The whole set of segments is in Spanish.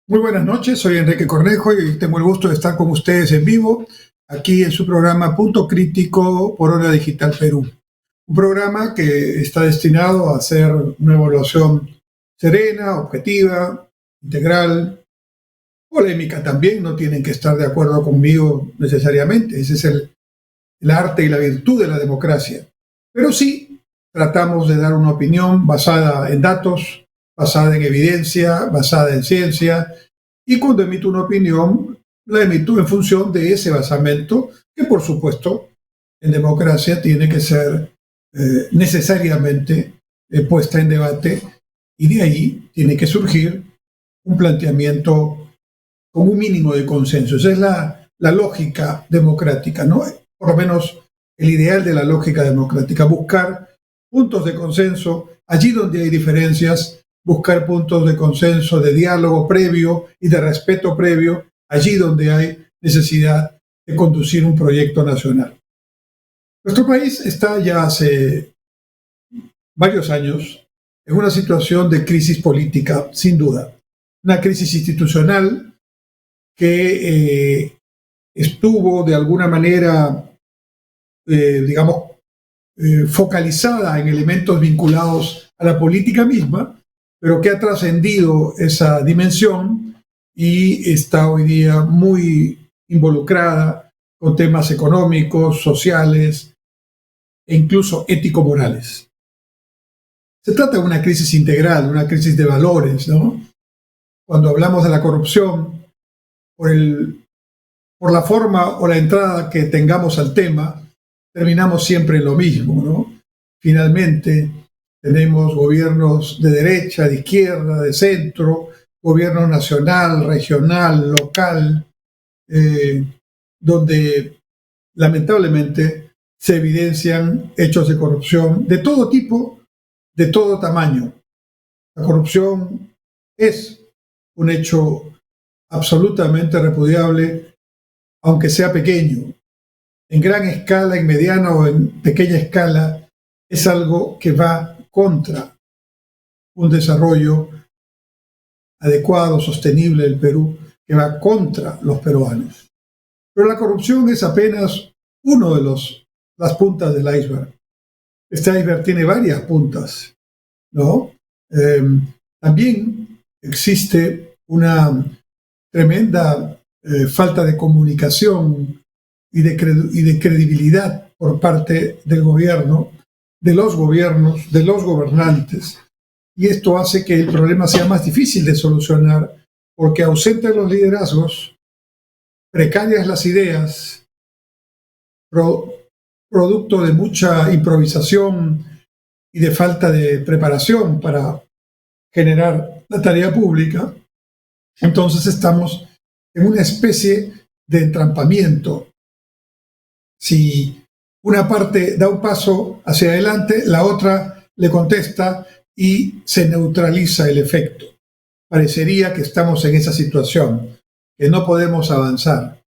Muy buenas noches, soy Enrique Cornejo y tengo el gusto de estar con ustedes en vivo aquí en su programa Punto Crítico por Hora Digital Perú. Un programa que está destinado a hacer una evaluación serena, objetiva, integral, polémica también, no tienen que estar de acuerdo conmigo necesariamente, ese es el arte y la virtud de la democracia. Pero sí tratamos de dar una opinión basada en datos, basada en evidencia, basada en ciencia, y cuando emito una opinión, la emito en función de ese basamento, que por supuesto en democracia tiene que ser necesariamente puesta en debate, y de ahí tiene que surgir un planteamiento con un mínimo de consenso. Esa es la lógica democrática, ¿no? Por lo menos el ideal de la lógica democrática, buscar puntos de consenso allí donde hay diferencias, buscar puntos de consenso, de diálogo previo y de respeto previo, allí donde hay necesidad de conducir un proyecto nacional. Nuestro país está ya hace varios años en una situación de crisis política, sin duda. Una crisis institucional que estuvo de alguna manera, focalizada en elementos vinculados a la política misma, pero que ha trascendido esa dimensión y está hoy día muy involucrada con temas económicos, sociales e incluso ético-morales. Se trata de una crisis integral, una crisis de valores, ¿no? Cuando hablamos de la corrupción, por la forma o la entrada que tengamos al tema, terminamos siempre en lo mismo, ¿no? Finalmente, tenemos gobiernos de derecha, de izquierda, de centro, gobierno nacional, regional, local, donde lamentablemente se evidencian hechos de corrupción de todo tipo, de todo tamaño. La corrupción es un hecho absolutamente repudiable, aunque sea pequeño. En gran escala, en mediana o en pequeña escala, es algo que va contra un desarrollo adecuado, sostenible del Perú, que va contra los peruanos. Pero la corrupción es apenas uno de las puntas del iceberg. Este iceberg tiene varias puntas, ¿no? También existe una tremenda falta de comunicación y de credibilidad por parte del gobierno, de los gobiernos, de los gobernantes, y esto hace que el problema sea más difícil de solucionar, porque ausentes los liderazgos, precarias las ideas, producto de mucha improvisación y de falta de preparación para generar la tarea pública, entonces estamos en una especie de entrampamiento. Si una parte da un paso hacia adelante, la otra le contesta y se neutraliza el efecto. Parecería que estamos en esa situación, que no podemos avanzar.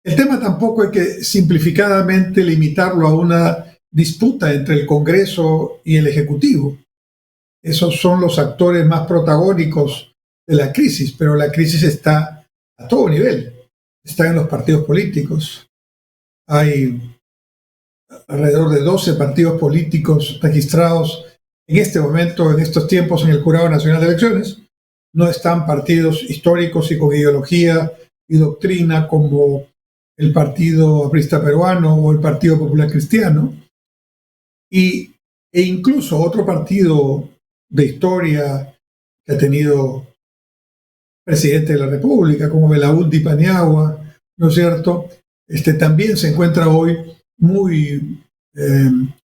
El tema tampoco hay que simplificadamente limitarlo a una disputa entre el Congreso y el Ejecutivo. Esos son los actores más protagónicos de la crisis, pero la crisis está a todo nivel. Está en los partidos políticos. Hay alrededor de 12 partidos políticos registrados en este momento, en estos tiempos, en el Jurado Nacional de Elecciones. No están partidos históricos y con ideología y doctrina como el Partido Aprista Peruano o el Partido Popular Cristiano. E incluso otro partido de historia que ha tenido presidente de la República, como Belaúnde Paniagua, ¿no es cierto? También se encuentra hoy muy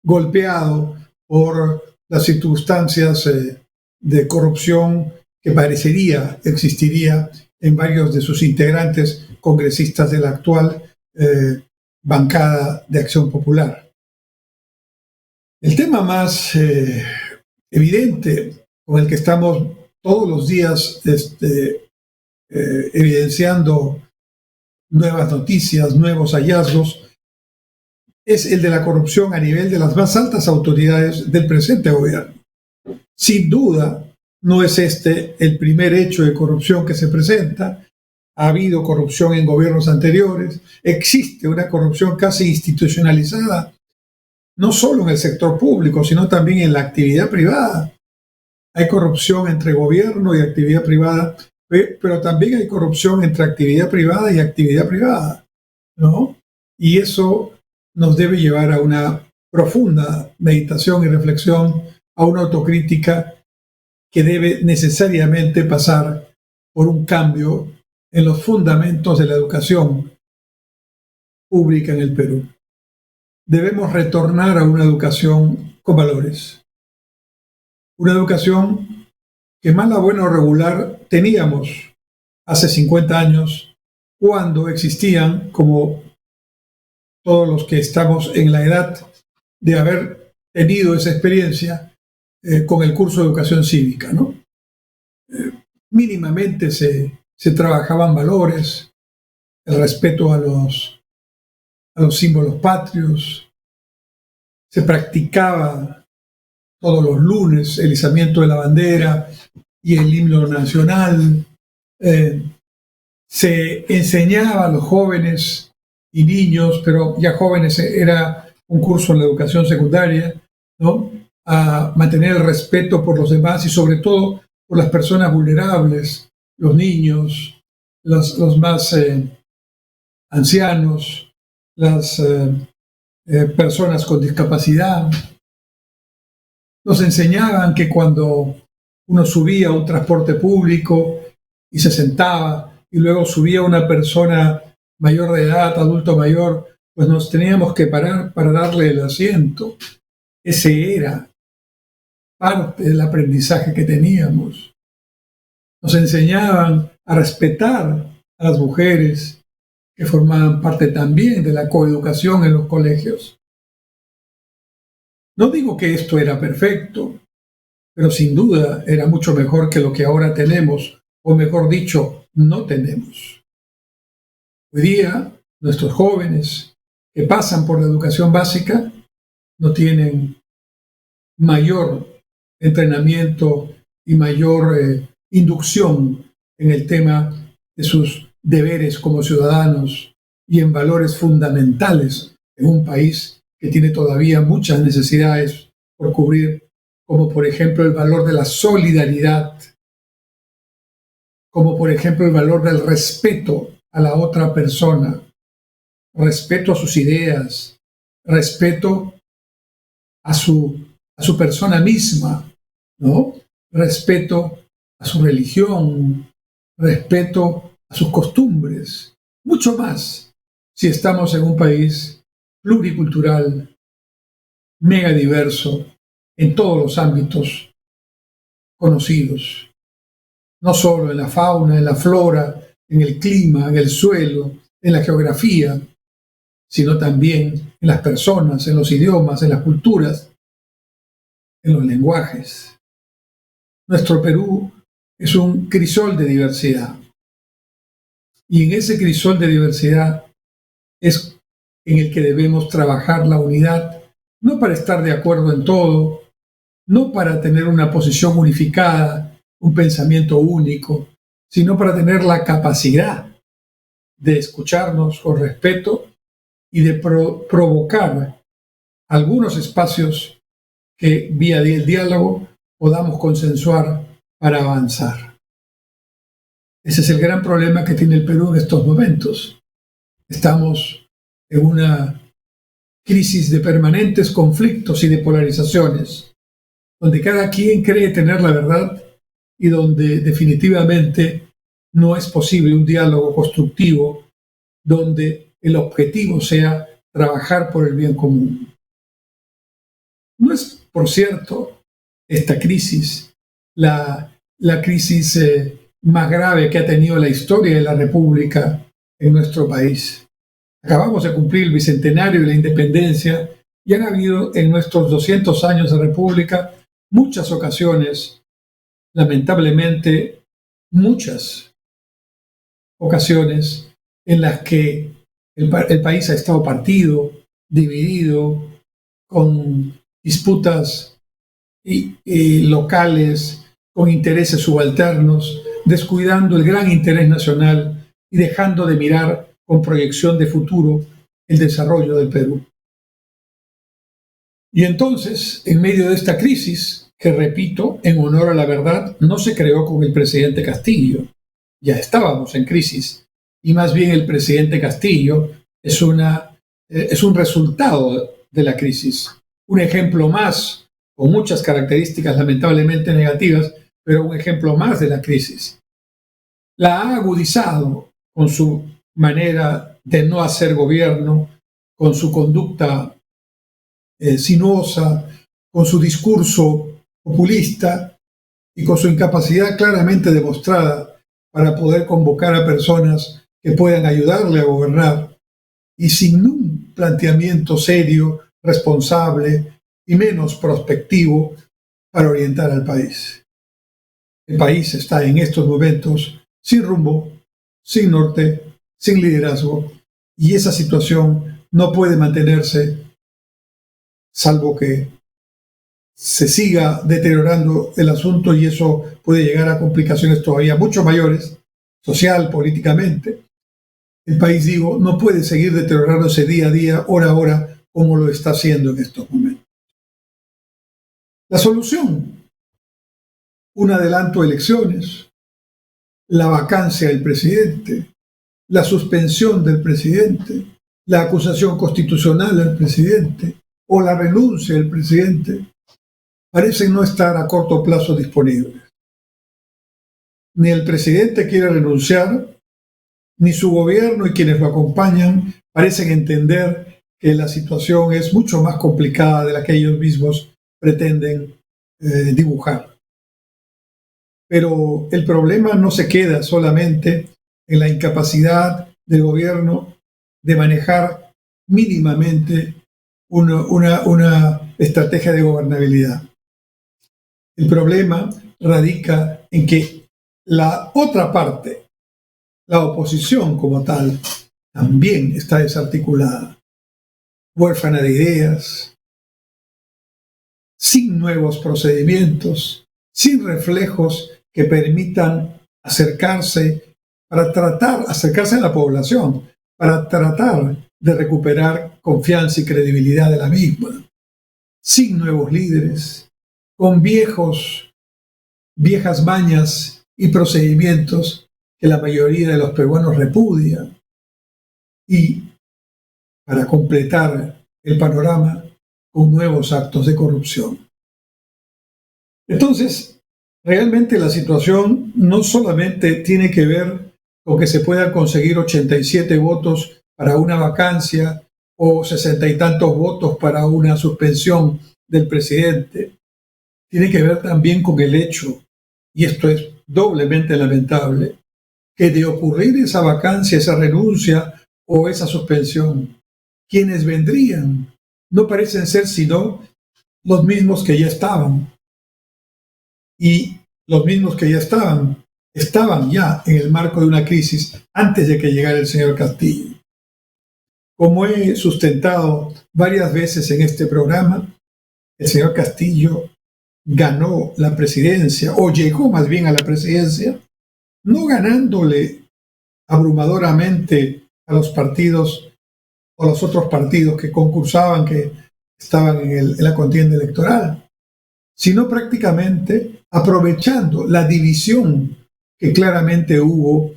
golpeado por las circunstancias de corrupción que parecería existiría en varios de sus integrantes congresistas de la actual bancada de Acción Popular. El tema más evidente con el que estamos todos los días evidenciando nuevas noticias, nuevos hallazgos, es el de la corrupción a nivel de las más altas autoridades del presente gobierno. Sin duda, No es este el primer hecho de corrupción que se presenta. Ha habido corrupción en gobiernos anteriores. Existe una corrupción casi institucionalizada, no solo en el sector público, sino también en la actividad privada. Hay corrupción entre gobierno y actividad privada, pero también hay corrupción entre actividad privada y actividad privada, ¿no? Y eso nos debe llevar a una profunda meditación y reflexión, a una autocrítica que debe necesariamente pasar por un cambio en los fundamentos de la educación pública en el Perú. Debemos retornar a una educación con valores, una educación que mala, buena o regular teníamos hace 50 años, cuando existían, como todos los que estamos en la edad de haber tenido esa experiencia, con el curso de educación cívica, ¿no? Mínimamente se trabajaban valores, el respeto a los símbolos patrios, se practicaba todos los lunes el izamiento de la bandera y el himno nacional, se enseñaba a los jóvenes y niños, pero ya jóvenes era un curso en la educación secundaria, ¿no?, a mantener el respeto por los demás y sobre todo por las personas vulnerables, los niños, los más ancianos, las personas con discapacidad. Nos enseñaban que cuando uno subía a un transporte público y se sentaba y luego subía una persona mayor de edad, adulto mayor, pues nos teníamos que parar para darle el asiento. Ese era parte del aprendizaje que teníamos. Nos enseñaban a respetar a las mujeres que formaban parte también de la coeducación en los colegios. No digo que esto era perfecto, pero sin duda era mucho mejor que lo que ahora tenemos, o mejor dicho, no tenemos. Hoy día, nuestros jóvenes que pasan por la educación básica no tienen mayor entrenamiento y mayor inducción en el tema de sus deberes como ciudadanos y en valores fundamentales en un país que tiene todavía muchas necesidades por cubrir, como por ejemplo el valor de la solidaridad, como por ejemplo el valor del respeto a la otra persona, respeto a sus ideas, respeto a su persona misma, ¿no? Respeto a su religión, respeto a sus costumbres, mucho más si estamos en un país pluricultural, mega diverso, en todos los ámbitos conocidos, no solo en la fauna, en la flora, en el clima, en el suelo, en la geografía, sino también en las personas, en los idiomas, en las culturas, en los lenguajes. Nuestro Perú es un crisol de diversidad. Y en ese crisol de diversidad es en el que debemos trabajar la unidad, no para estar de acuerdo en todo, no para tener una posición unificada, un pensamiento único, sino para tener la capacidad de escucharnos con respeto y de provocar algunos espacios que vía el diálogo podamos consensuar para avanzar. Ese es el gran problema que tiene el Perú en estos momentos. Estamos en una crisis de permanentes conflictos y de polarizaciones, donde cada quien cree tener la verdad y donde definitivamente no es posible un diálogo constructivo, donde el objetivo sea trabajar por el bien común. No es, por cierto, esta crisis la crisis más grave que ha tenido la historia de la República en nuestro país. Acabamos de cumplir el bicentenario de la independencia y han habido en nuestros 200 años de República muchas ocasiones, lamentablemente muchas ocasiones, en las que el país ha estado partido, dividido, con disputas locales, con intereses subalternos, descuidando el gran interés nacional y dejando de mirar con proyección de futuro el desarrollo del Perú. Y entonces, en medio de esta crisis, que repito, en honor a la verdad, no se creó con el presidente Castillo, ya estábamos en crisis, y más bien el presidente Castillo es un resultado de la crisis, un ejemplo más, con muchas características lamentablemente negativas, pero un ejemplo más de la crisis. La ha agudizado con su manera de no hacer gobierno, con su conducta sinuosa, con su discurso populista y con su incapacidad claramente demostrada para poder convocar a personas que puedan ayudarle a gobernar y sin un planteamiento serio, responsable y menos prospectivo para orientar al país. El país está en estos momentos sin rumbo, sin norte, sin liderazgo, y esa situación no puede mantenerse salvo que se siga deteriorando el asunto, y eso puede llegar a complicaciones todavía mucho mayores, social, políticamente. El país, digo, no puede seguir deteriorándose día a día, hora a hora, como lo está haciendo en estos momentos. La solución: un adelanto de elecciones, la vacancia del presidente, la suspensión del presidente, la acusación constitucional al presidente o la renuncia del presidente, parecen no estar a corto plazo disponibles. Ni el presidente quiere renunciar, ni su gobierno y quienes lo acompañan parecen entender que la situación es mucho más complicada de la que ellos mismos pretenden dibujar. Pero el problema no se queda solamente en la incapacidad del gobierno de manejar mínimamente una estrategia de gobernabilidad. El problema radica en que la otra parte, la oposición como tal, también está desarticulada, huérfana de ideas, sin nuevos procedimientos, sin reflejos que permitan acercarse a la población, para tratar de recuperar confianza y credibilidad de la misma, sin nuevos líderes, con viejas mañas y procedimientos que la mayoría de los peruanos repudia, y para completar el panorama, con nuevos actos de corrupción. Entonces, realmente la situación no solamente tiene que ver con que se puedan conseguir 87 votos para una vacancia o 60 y tantos votos para una suspensión del presidente. Tiene que ver también con el hecho, y esto es doblemente lamentable, que de ocurrir esa vacancia, esa renuncia o esa suspensión, quienes vendrían no parecen ser sino los mismos que ya estaban. Y los mismos que ya estaban ya en el marco de una crisis antes de que llegara el señor Castillo. Como he sustentado varias veces en este programa, el señor Castillo ganó la presidencia, o llegó más bien a la presidencia, no ganándole abrumadoramente a los partidos o los otros partidos que concursaban, que estaban en la contienda electoral, sino prácticamente aprovechando la división que claramente hubo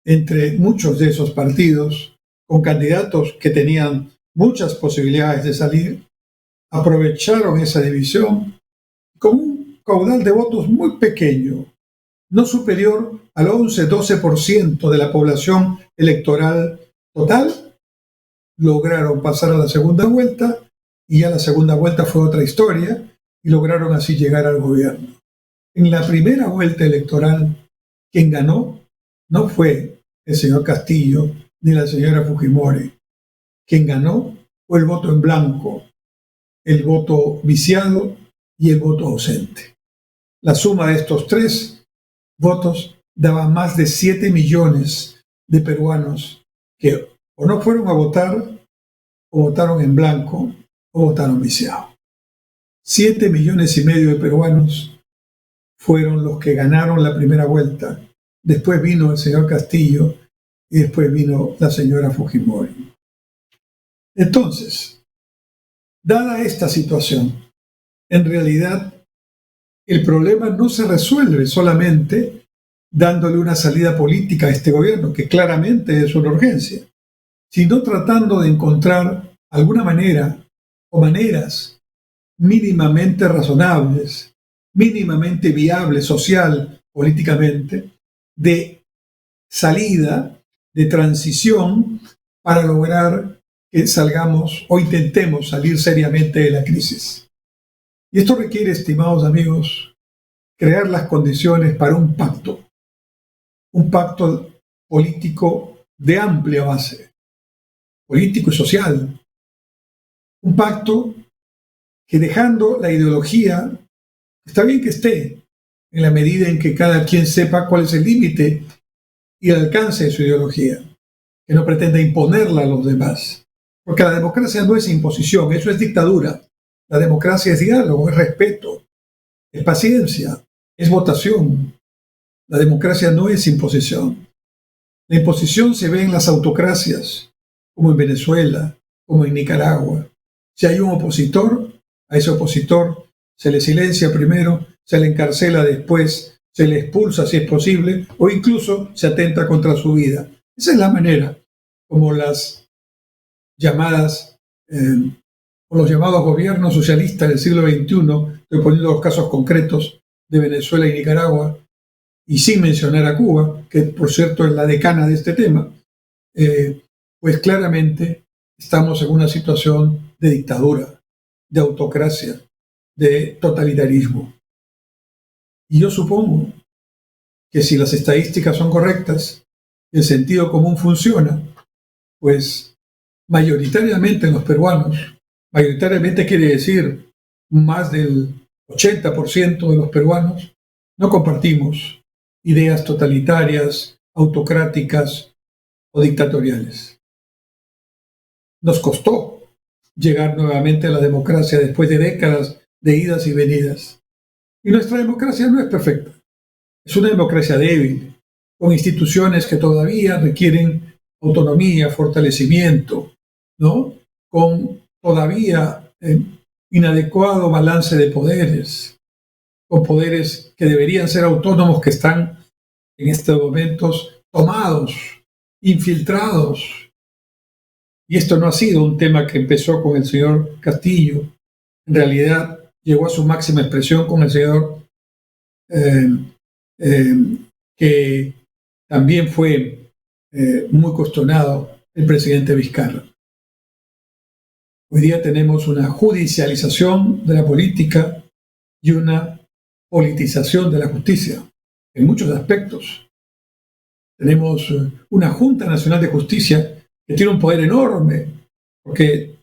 entre muchos de esos partidos, con candidatos que tenían muchas posibilidades de salir. Aprovecharon esa división con un caudal de votos muy pequeño, no superior al 11-12% de la población electoral total. Lograron pasar a la segunda vuelta, y ya la segunda vuelta fue otra historia, y lograron así llegar al gobierno. En la primera vuelta electoral, quien ganó no fue el señor Castillo ni la señora Fujimori. Quien ganó fue el voto en blanco, el voto viciado y el voto ausente. La suma de estos tres votos daba más de 7 millones de peruanos que o no fueron a votar, o votaron en blanco, o votaron viciado. 7,5 millones de peruanos fueron los que ganaron la primera vuelta. Después vino el señor Castillo y después vino la señora Fujimori. Entonces, dada esta situación, en realidad el problema no se resuelve solamente dándole una salida política a este gobierno, que claramente es una urgencia, sino tratando de encontrar alguna manera o maneras mínimamente razonables, mínimamente viables social, políticamente, de salida, de transición para lograr que salgamos o intentemos salir seriamente de la crisis. Y esto requiere, estimados amigos, crear las condiciones para un pacto político de amplia base, político y social, un pacto que dejando la ideología, está bien que esté, en la medida en que cada quien sepa cuál es el límite y el alcance de su ideología, que no pretenda imponerla a los demás. Porque la democracia no es imposición, eso es dictadura. La democracia es diálogo, es respeto, es paciencia, es votación. La democracia no es imposición. La imposición se ve en las autocracias, como en Venezuela, como en Nicaragua. Si hay un opositor, a ese opositor se le silencia primero, se le encarcela después, se le expulsa si es posible, o incluso se atenta contra su vida. Esa es la manera como las llamadas, o los llamados gobiernos socialistas del siglo XXI, estoy poniendo los casos concretos de Venezuela y Nicaragua, y sin mencionar a Cuba, que por cierto es la decana de este tema, pues claramente estamos en una situación de dictadura, de autocracia, de totalitarismo. Y yo supongo que si las estadísticas son correctas, el sentido común funciona, pues mayoritariamente los peruanos, mayoritariamente quiere decir más del 80% de los peruanos, no compartimos ideas totalitarias, autocráticas o dictatoriales. Nos costó llegar nuevamente a la democracia después de décadas de idas y venidas. Y nuestra democracia no es perfecta. Es una democracia débil, con instituciones que todavía requieren autonomía, fortalecimiento, ¿no? Con todavía inadecuado balance de poderes, con poderes que deberían ser autónomos, que están en estos momentos tomados, infiltrados. Y esto no ha sido un tema que empezó con el señor Castillo. En realidad llegó a su máxima expresión con el señor que también fue muy cuestionado, el presidente Vizcarra. Hoy día tenemos una judicialización de la política y una politización de la justicia en muchos aspectos. Tenemos una Junta Nacional de Justicia que tiene un poder enorme porque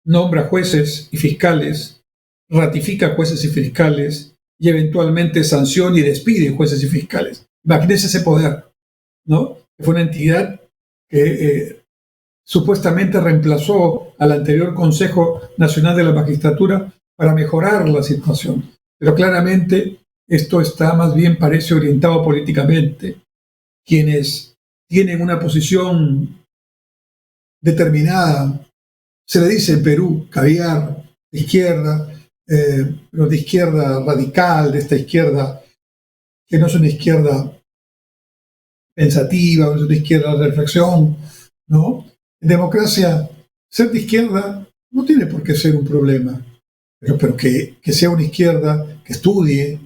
nombra jueces y fiscales, ratifica jueces y fiscales y eventualmente sanciona y despide jueces y fiscales. Imagínense ese poder, ¿no? Que fue una entidad que supuestamente reemplazó al anterior Consejo Nacional de la Magistratura para mejorar la situación. Pero claramente esto está más bien, parece, orientado políticamente. Quienes tienen una posición determinada, se le dice en Perú, caviar, de izquierda, pero de izquierda radical, de esta izquierda que no es una izquierda pensativa, no es una izquierda de reflexión, ¿no? En democracia, ser de izquierda no tiene por qué ser un problema, pero que sea una izquierda que estudie,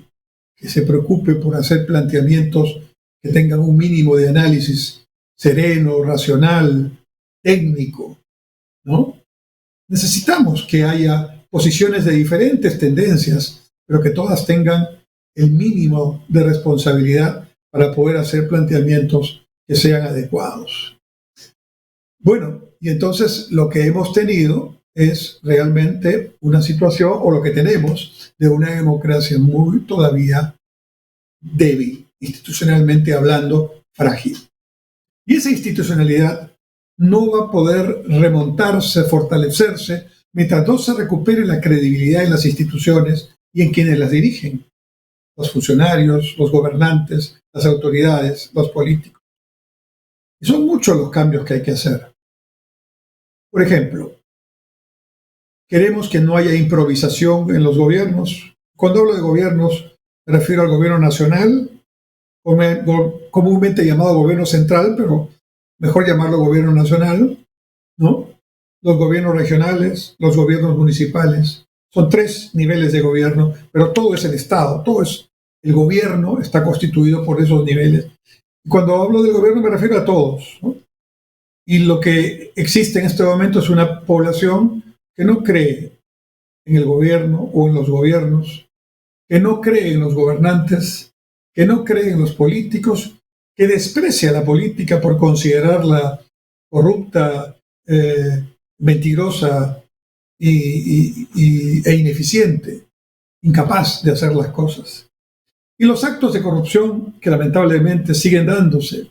que se preocupe por hacer planteamientos que tengan un mínimo de análisis sereno, racional, técnico, ¿no? Necesitamos que haya posiciones de diferentes tendencias, pero que todas tengan el mínimo de responsabilidad para poder hacer planteamientos que sean adecuados. Bueno, y entonces lo que hemos tenido es realmente una situación, o lo que tenemos, de una democracia muy todavía débil, institucionalmente hablando, frágil. Y esa institucionalidad no va a poder remontarse, fortalecerse, mientras no se recupere la credibilidad en las instituciones y en quienes las dirigen. los funcionarios, los gobernantes, las autoridades, los políticos. Y son muchos los cambios que hay que hacer. Por ejemplo, queremos que no haya improvisación en los gobiernos. Cuando hablo de gobiernos, me refiero al gobierno nacional, comúnmente llamado gobierno central, pero mejor llamarlo gobierno nacional, ¿no? Los gobiernos regionales, los gobiernos municipales. Son 3 niveles de gobierno, pero todo es el Estado, todo es el gobierno, está constituido por esos niveles. Y cuando hablo del gobierno me refiero a todos, ¿no? Y lo que existe en este momento es una población que no cree en el gobierno o en los gobiernos, que no cree en los gobernantes, que no cree en los políticos, que desprecia la política por considerarla corrupta, mentirosa e ineficiente, incapaz de hacer las cosas. Y los actos de corrupción que lamentablemente siguen dándose,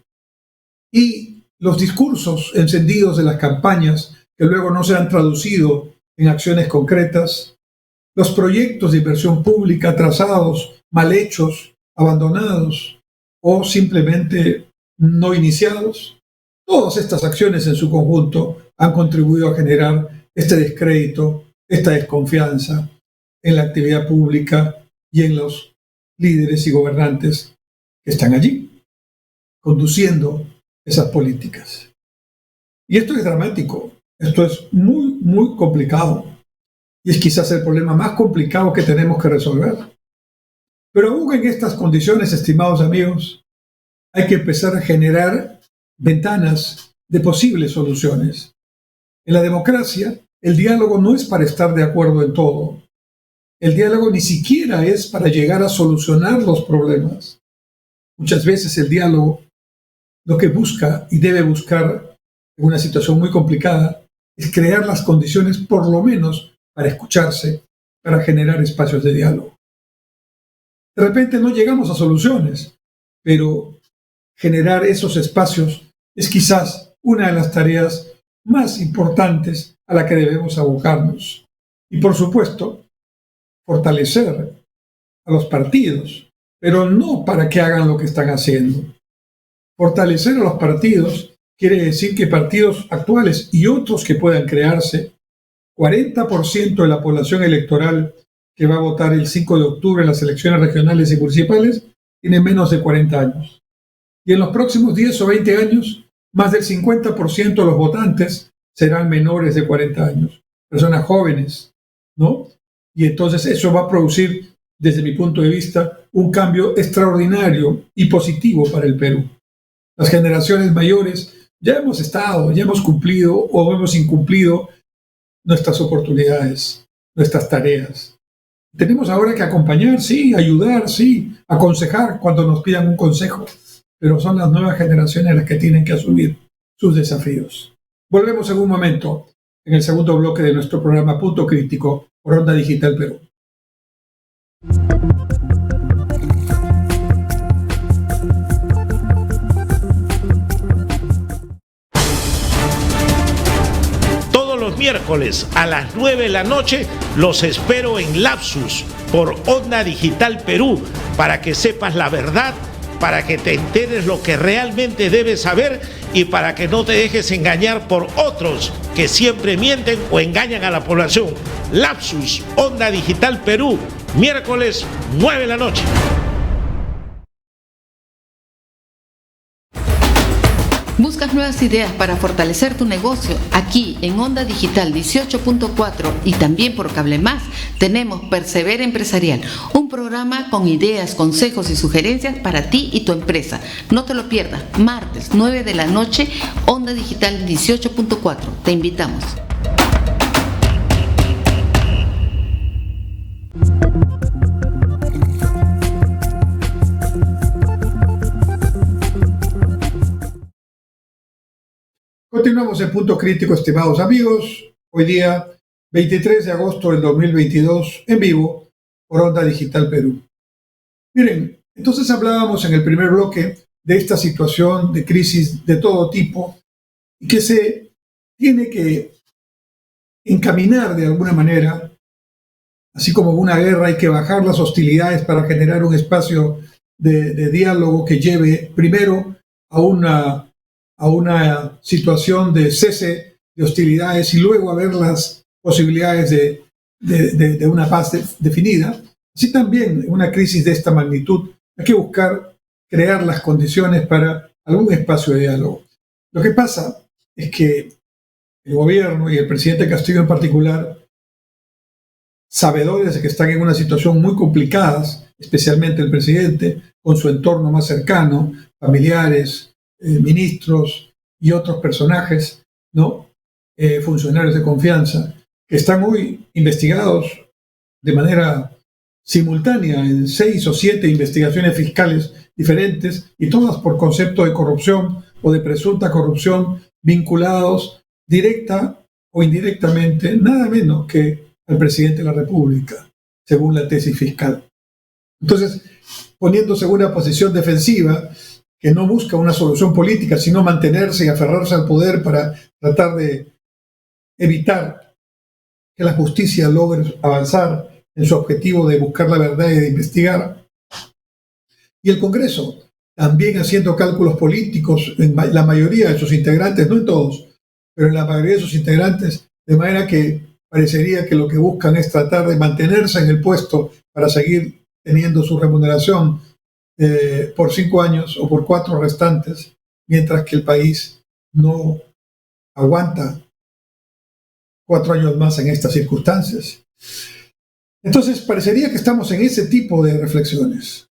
y los discursos encendidos de las campañas que luego no se han traducido en acciones concretas, los proyectos de inversión pública atrasados, mal hechos, abandonados o simplemente no iniciados, todas estas acciones en su conjunto han contribuido a generar este descrédito, esta desconfianza en la actividad pública y en los líderes y gobernantes que están allí, conduciendo esas políticas. Y esto es dramático, esto es muy, muy complicado. Y es quizás el problema más complicado que tenemos que resolver. Pero aún en estas condiciones, estimados amigos, hay que empezar a generar ventanas de posibles soluciones. En la democracia, el diálogo no es para estar de acuerdo en todo. El diálogo ni siquiera es para llegar a solucionar los problemas. Muchas veces el diálogo lo que busca y debe buscar en una situación muy complicada es crear las condiciones, por lo menos, para escucharse, para generar espacios de diálogo. De repente no llegamos a soluciones, pero generar esos espacios es quizás una de las tareas más importantes a la que debemos abocarnos. Y por supuesto, fortalecer a los partidos, pero no para que hagan lo que están haciendo. Fortalecer a los partidos quiere decir que partidos actuales y otros que puedan crearse, 40% de la población electoral que va a votar el 5 de octubre en las elecciones regionales y municipales tiene menos de 40 años. Y en los próximos 10 o 20 años, más del 50% de los votantes serán menores de 40 años, personas jóvenes, ¿no? Y entonces eso va a producir, desde mi punto de vista, un cambio extraordinario y positivo para el Perú. Las generaciones mayores ya hemos estado, ya hemos cumplido o hemos incumplido nuestras oportunidades, nuestras tareas. Tenemos ahora que acompañar, sí, ayudar, sí, aconsejar cuando nos pidan un consejo, pero son las nuevas generaciones las que tienen que asumir sus desafíos. Volvemos en un momento, en el segundo bloque de nuestro programa Punto Crítico por Onda Digital Perú. Miércoles a las 9 de la noche los espero en Lapsus por Onda Digital Perú para que sepas la verdad, para que te enteres lo que realmente debes saber y para que no te dejes engañar por otros que siempre mienten o engañan a la población. Lapsus, Onda Digital Perú, miércoles 9 de la noche. ¿Buscas nuevas ideas para fortalecer tu negocio? Aquí en Onda Digital 18.4 y también por Cable Más tenemos Persevera Empresarial, un programa con ideas, consejos y sugerencias para ti y tu empresa. No te lo pierdas, martes 9 de la noche, Onda Digital 18.4. Te invitamos. Continuamos en Punto Crítico, estimados amigos. Hoy día, 23 de agosto del 2022, en vivo por Onda Digital Perú. Miren, entonces hablábamos en el primer bloque de esta situación de crisis de todo tipo y que se tiene que encaminar de alguna manera así como en una guerra hay que bajar las hostilidades para generar un espacio de diálogo que lleve primero a una situación de cese de hostilidades y luego a ver las posibilidades de una paz definida. Así también en una crisis de esta magnitud hay que buscar crear las condiciones para algún espacio de diálogo. Lo que pasa es que el gobierno y el presidente Castillo en particular, sabedores de que están en una situación muy complicada, especialmente el presidente, con su entorno más cercano, familiares, ministros y otros personajes, ¿no? Funcionarios de confianza, que están hoy investigados de manera simultánea en 6 o 7 investigaciones fiscales diferentes y todas por concepto de corrupción o de presunta corrupción vinculados directa o indirectamente nada menos que al presidente de la República, según la tesis fiscal. Entonces, poniéndose en una posición defensiva que no busca una solución política, sino mantenerse y aferrarse al poder para tratar de evitar que la justicia logre avanzar en su objetivo de buscar la verdad y de investigar. Y el Congreso, también haciendo cálculos políticos en la mayoría de sus integrantes, no en todos, pero en la mayoría de sus integrantes, de manera que parecería que lo que buscan es tratar de mantenerse en el puesto para seguir teniendo su remuneración por 5 años o por 4 restantes, mientras que el país no aguanta 4 años más en estas circunstancias. Entonces, parecería que estamos en ese tipo de reflexiones.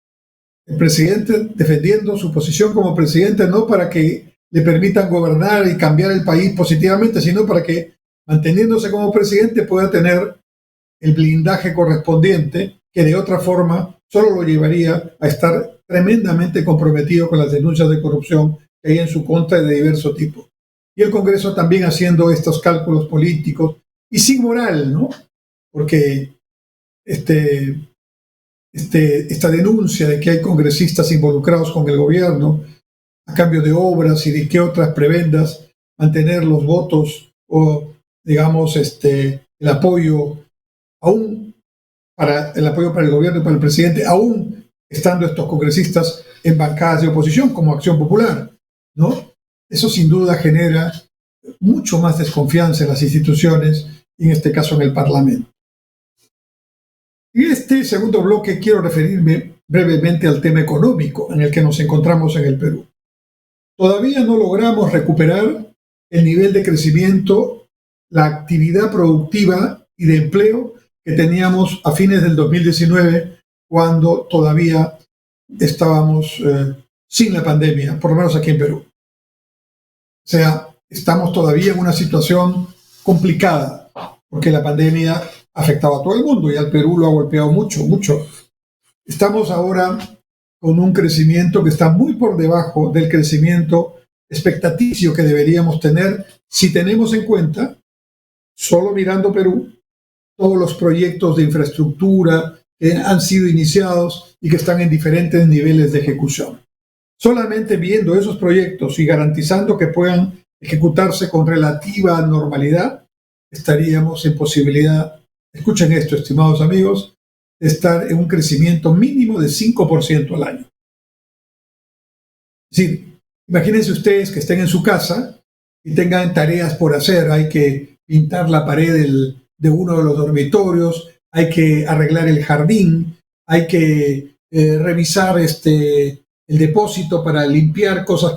El presidente defendiendo su posición como presidente no para que le permitan gobernar y cambiar el país positivamente, sino para que, manteniéndose como presidente, pueda tener el blindaje correspondiente que de otra forma solo lo llevaría a estar tremendamente comprometido con las denuncias de corrupción que hay en su contra de diverso tipo. Y el Congreso también haciendo estos cálculos políticos y sin moral, ¿no? Porque esta denuncia de que hay congresistas involucrados con el gobierno a cambio de obras y de qué otras prebendas, mantener los votos o, digamos, el apoyo para el gobierno y para el presidente, aún estando estos congresistas en bancadas de oposición como Acción Popular, ¿no? Eso sin duda genera mucho más desconfianza en las instituciones y en este caso en el Parlamento. En este segundo bloque quiero referirme brevemente al tema económico en el que nos encontramos en el Perú. Todavía no logramos recuperar el nivel de crecimiento, la actividad productiva y de empleo que teníamos a fines del 2019, cuando todavía estábamos sin la pandemia, por lo menos aquí en Perú. O sea, estamos todavía en una situación complicada, porque la pandemia afectaba a todo el mundo y al Perú lo ha golpeado mucho, mucho. Estamos ahora con un crecimiento que está muy por debajo del crecimiento expectaticio que deberíamos tener si tenemos en cuenta, solo mirando Perú, todos los proyectos de infraestructura que han sido iniciados y que están en diferentes niveles de ejecución. Solamente viendo esos proyectos y garantizando que puedan ejecutarse con relativa normalidad, estaríamos en posibilidad, escuchen esto, estimados amigos, de estar en un crecimiento mínimo de 5% al año. Es decir, imagínense ustedes que estén en su casa y tengan tareas por hacer. Hay que pintar la pared de uno de los dormitorios, hay que arreglar el jardín, hay que revisar el depósito para limpiar cosas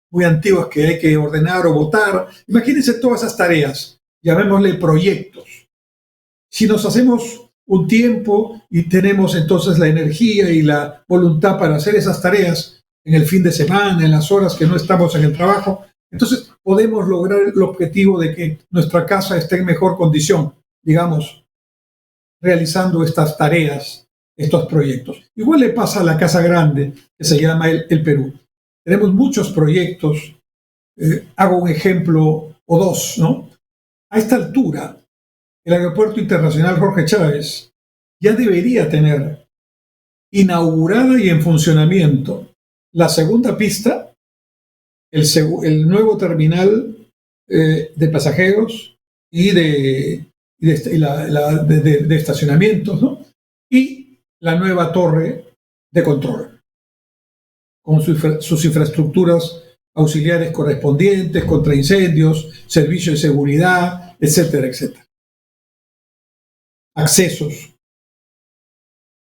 muy antiguas que hay que ordenar o botar. Imagínense todas esas tareas, llamémosle proyectos. Si nos hacemos un tiempo y tenemos entonces la energía y la voluntad para hacer esas tareas en el fin de semana, en las horas que no estamos en el trabajo, entonces podemos lograr el objetivo de que nuestra casa esté en mejor condición, digamos, realizando estas tareas, estos proyectos. Igual le pasa a la Casa Grande, que se llama el Perú. Tenemos muchos proyectos, hago un ejemplo o dos, ¿no? A esta altura, el Aeropuerto Internacional Jorge Chávez ya debería tener inaugurada y en funcionamiento la segunda pista, el nuevo terminal de pasajeros y de de estacionamientos, ¿no? Y la nueva torre de control, con sus infraestructuras auxiliares correspondientes, contra incendios, servicios de seguridad, etcétera, etcétera. Accesos.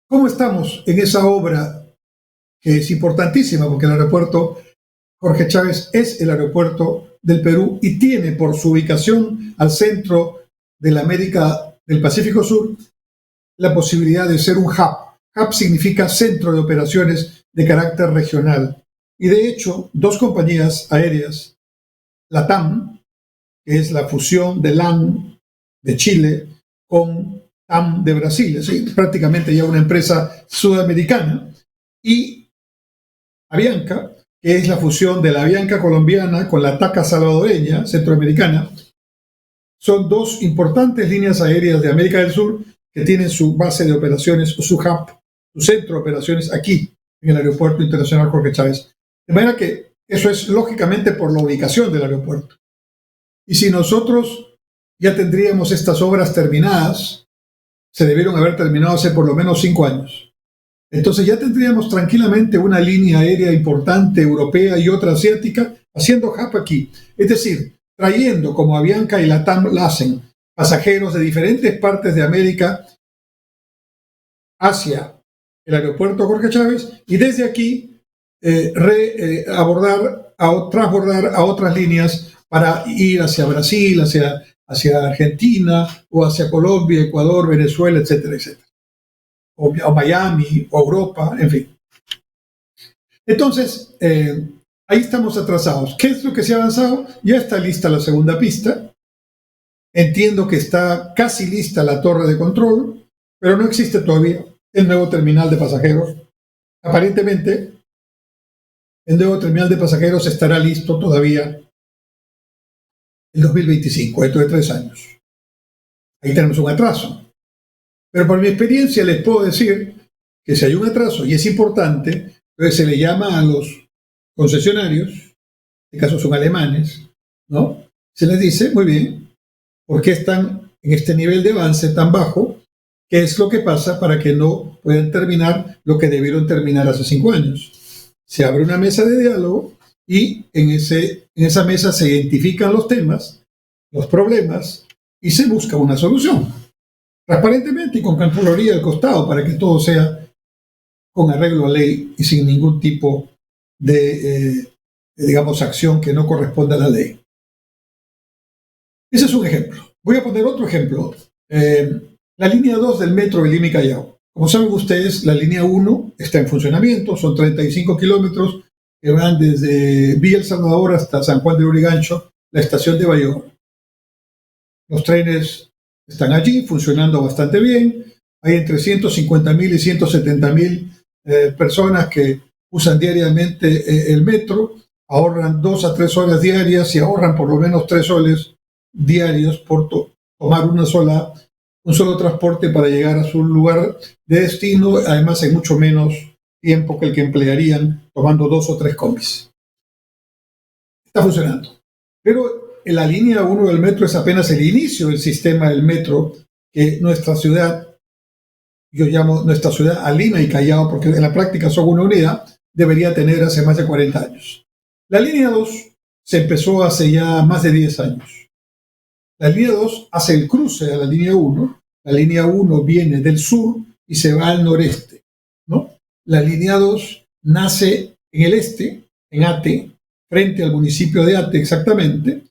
¿Cómo estamos en esa obra que es importantísima? Porque el aeropuerto Jorge Chávez es el aeropuerto del Perú y tiene por su ubicación al centro de la América del Pacífico Sur la posibilidad de ser un hub. Hub significa centro de operaciones de carácter regional. Y de hecho, dos compañías aéreas, LATAM, que es la fusión de LAN de Chile con TAM de Brasil, es prácticamente ya una empresa sudamericana, y Avianca, que es la fusión de la Avianca colombiana con la TACA salvadoreña, centroamericana, son dos importantes líneas aéreas de América del Sur que tienen su base de operaciones, o su hub, su centro de operaciones aquí, en el Aeropuerto Internacional Jorge Chávez. De manera que eso es lógicamente por la ubicación del aeropuerto. Y si nosotros ya tendríamos estas obras terminadas, se debieron haber terminado hace por lo menos 5 años. Entonces ya tendríamos tranquilamente una línea aérea importante europea y otra asiática haciendo hub aquí. Es decir, trayendo, como Avianca y LATAM la hacen, pasajeros de diferentes partes de América hacia el aeropuerto Jorge Chávez y desde aquí transbordar a otras líneas para ir hacia Brasil, hacia Argentina o hacia Colombia, Ecuador, Venezuela, etcétera, etcétera. O Miami, o Europa, en fin. Entonces, ahí estamos atrasados. ¿Qué es lo que se ha avanzado? Ya está lista la segunda pista. Entiendo que está casi lista la torre de control, pero no existe todavía el nuevo terminal de pasajeros. Aparentemente, el nuevo terminal de pasajeros estará listo todavía en 2025, dentro de 3 años. Ahí tenemos un atraso. Pero por mi experiencia les puedo decir que si hay un atraso y es importante, entonces se le llama a los concesionarios, en este caso son alemanes, ¿no? Se les dice, muy bien, ¿por qué están en este nivel de avance tan bajo? ¿Qué es lo que pasa para que no puedan terminar lo que debieron terminar hace 5 años? Se abre una mesa de diálogo y en esa mesa se identifican los temas, los problemas y se busca una solución. Transparentemente y con Contraloría al costado para que todo sea con arreglo a ley y sin ningún tipo de acción que no corresponda a la ley. Ese es un ejemplo. Voy a poner otro ejemplo. La línea 2 del metro de Lima y Callao. Como saben ustedes, la línea 1 está en funcionamiento, son 35 kilómetros que van desde Villa El Salvador hasta San Juan de Lurigancho, la estación de Bayón. Los trenes están allí funcionando bastante bien. Hay entre 150.000 y 170.000 personas que usan diariamente el metro, ahorran 2 a 3 horas diarias y ahorran por lo menos 3 soles diarios por tomar un solo transporte para llegar a su lugar de destino, además en mucho menos tiempo que el que emplearían tomando 2 o 3 combis. Está funcionando. Pero la línea 1 del metro es apenas el inicio del sistema del metro que nuestra ciudad, yo llamo nuestra ciudad a Lima y Callao, porque en la práctica son una unidad, debería tener hace más de 40 años. La línea 2 se empezó hace ya más de 10 años. La línea 2 hace el cruce a la línea 1. La línea 1 viene del sur y se va al noreste, ¿no? La línea 2 nace en el este, en Ate, frente al municipio de Ate exactamente,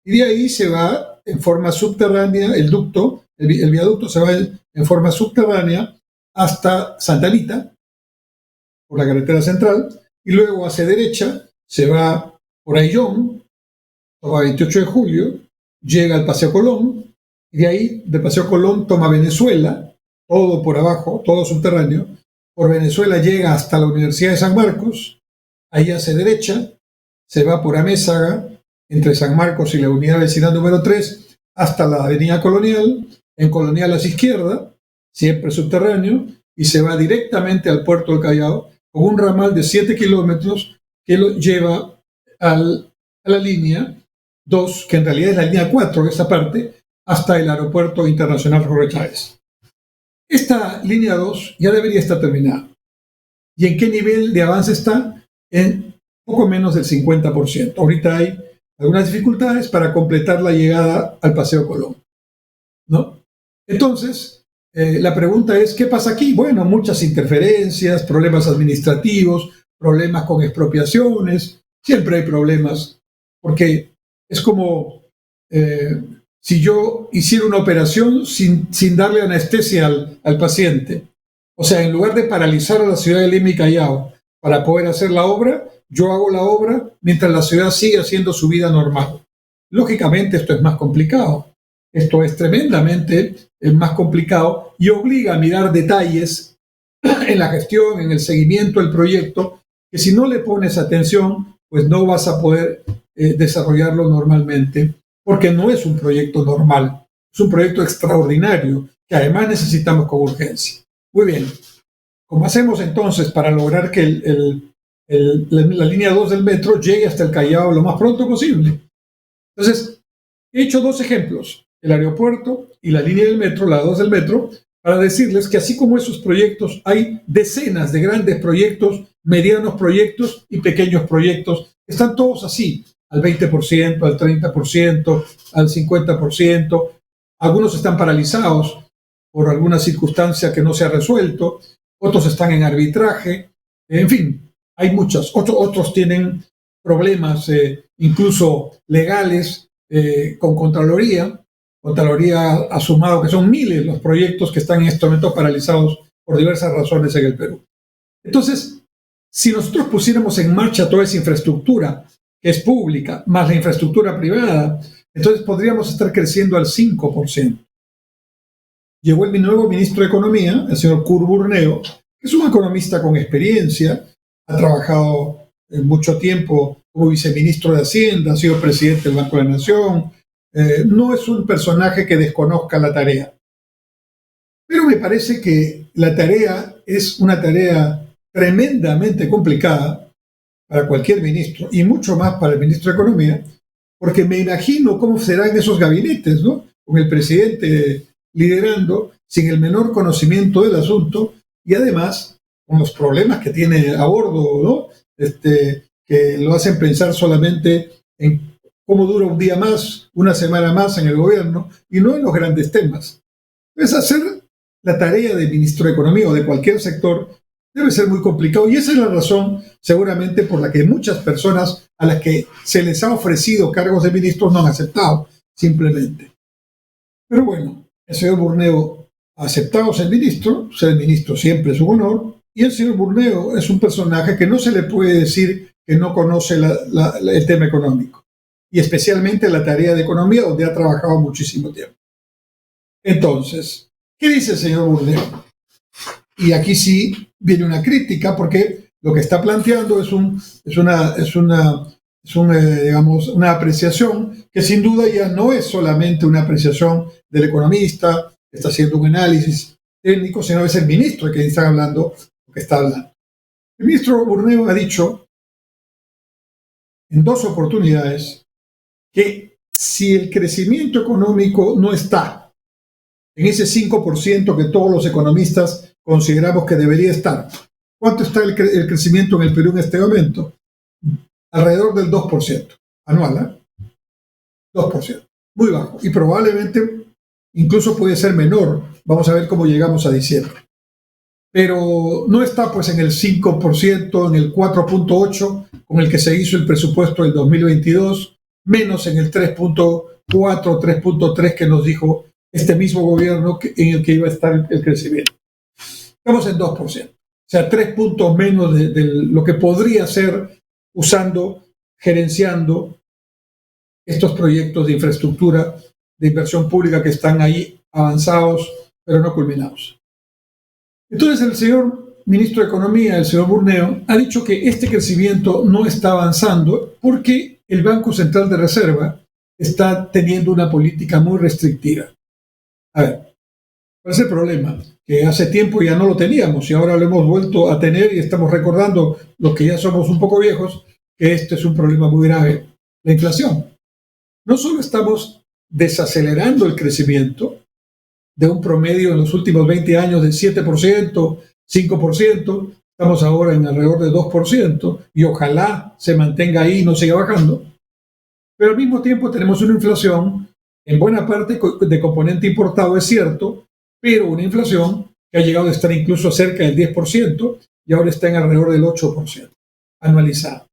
y de ahí se va en forma subterránea, el viaducto se va en forma subterránea hasta Santa Anita, por la carretera central, y luego hacia derecha se va por Ayllón, toma 28 de julio, llega al Paseo Colón, y de ahí, de Paseo Colón, toma Venezuela, todo por abajo, todo subterráneo, por Venezuela llega hasta la Universidad de San Marcos, ahí hacia derecha, se va por Amézaga, entre San Marcos y la unidad vecinal número 3, hasta la avenida Colonial, en Colonial hacia izquierda, siempre subterráneo, y se va directamente al puerto del Callao, con un ramal de 7 kilómetros que lo lleva a la línea 2, que en realidad es la línea 4, esa parte, hasta el Aeropuerto Internacional Jorge Chávez. Esta línea 2 ya debería estar terminada. ¿Y en qué nivel de avance está? En poco menos del 50%. Ahorita hay algunas dificultades para completar la llegada al Paseo Colón, ¿no? Entonces, la pregunta es, ¿qué pasa aquí? Bueno, muchas interferencias, problemas administrativos, problemas con expropiaciones, siempre hay problemas, porque es como si yo hiciera una operación sin darle anestesia al paciente. O sea, en lugar de paralizar a la ciudad de Lima y Callao para poder hacer la obra, yo hago la obra mientras la ciudad sigue haciendo su vida normal. Lógicamente esto es más complicado. Esto es tremendamente más complicado y obliga a mirar detalles en la gestión, en el seguimiento del proyecto, que si no le pones atención, pues no vas a poder desarrollarlo normalmente, porque no es un proyecto normal, es un proyecto extraordinario que además necesitamos con urgencia. Muy bien, ¿cómo hacemos entonces para lograr que la línea 2 del metro llegue hasta el Callao lo más pronto posible? Entonces, he hecho dos ejemplos, el aeropuerto y la línea del metro, la 2 del metro, para decirles que así como esos proyectos, hay decenas de grandes proyectos, medianos proyectos y pequeños proyectos. Están todos así, al 20%, al 30%, al 50%. Algunos están paralizados por alguna circunstancia que no se ha resuelto, otros están en arbitraje, en fin, hay muchas. Otros tienen problemas incluso legales con Contraloría. Contraloría ha sumado que son miles los proyectos que están en este momento paralizados por diversas razones en el Perú. Entonces, si nosotros pusiéramos en marcha toda esa infraestructura que es pública, más la infraestructura privada, entonces podríamos estar creciendo al 5%. Llegó el nuevo ministro de Economía, el señor Kurt Burneo, que es un economista con experiencia, ha trabajado mucho tiempo como viceministro de Hacienda, ha sido presidente del Banco de la Nación, no es un personaje que desconozca la tarea. Pero me parece que la tarea es una tarea tremendamente complicada para cualquier ministro, y mucho más para el ministro de Economía, porque me imagino cómo serán esos gabinetes, ¿no? Con el presidente liderando, sin el menor conocimiento del asunto, y además con los problemas que tiene a bordo, ¿no? Que lo hacen pensar solamente en cómo dura un día más, una semana más en el gobierno, y no en los grandes temas. Entonces, hacer la tarea de ministro de Economía o de cualquier sector debe ser muy complicado, y esa es la razón seguramente por la que muchas personas a las que se les ha ofrecido cargos de ministros no han aceptado, simplemente. Pero bueno, el señor Burneo ha aceptado ser ministro siempre es un honor, y el señor Burneo es un personaje que no se le puede decir que no conoce el tema económico, y especialmente la tarea de economía, donde ha trabajado muchísimo tiempo. Entonces, ¿qué dice el señor Burneo? Y aquí sí viene una crítica, porque lo que está planteando es una apreciación que sin duda ya no es solamente una apreciación del economista que está haciendo un análisis técnico, sino es el ministro de quien está hablando lo que está hablando. El ministro Burneo ha dicho en dos oportunidades que si el crecimiento económico no está en ese 5% que todos los economistas consideramos que debería estar, ¿cuánto está el crecimiento en el Perú en este momento? Alrededor del 2% anual, 2%, muy bajo, y probablemente incluso puede ser menor. Vamos a ver cómo llegamos a diciembre. Pero no está pues en el 5%, en el 4.8% con el que se hizo el presupuesto del 2022, menos en el 3.4, 3.3 que nos dijo este mismo gobierno en el que iba a estar el crecimiento. Estamos en 2%, o sea, 3 puntos menos de lo que podría ser gerenciando estos proyectos de infraestructura, de inversión pública que están ahí avanzados, pero no culminados. Entonces el señor ministro de Economía, el señor Burneo, ha dicho que este crecimiento no está avanzando porque el Banco Central de Reserva está teniendo una política muy restrictiva. A ver, ¿cuál es el problema? Que hace tiempo ya no lo teníamos y ahora lo hemos vuelto a tener y estamos recordando, los que ya somos un poco viejos, que este es un problema muy grave, la inflación. No solo estamos desacelerando el crecimiento de un promedio en los últimos 20 años de 7%, 5%, estamos ahora en alrededor de 2% y ojalá se mantenga ahí y no siga bajando. Pero al mismo tiempo tenemos una inflación en buena parte de componente importado, es cierto, pero una inflación que ha llegado a estar incluso cerca del 10% y ahora está en alrededor del 8% anualizada.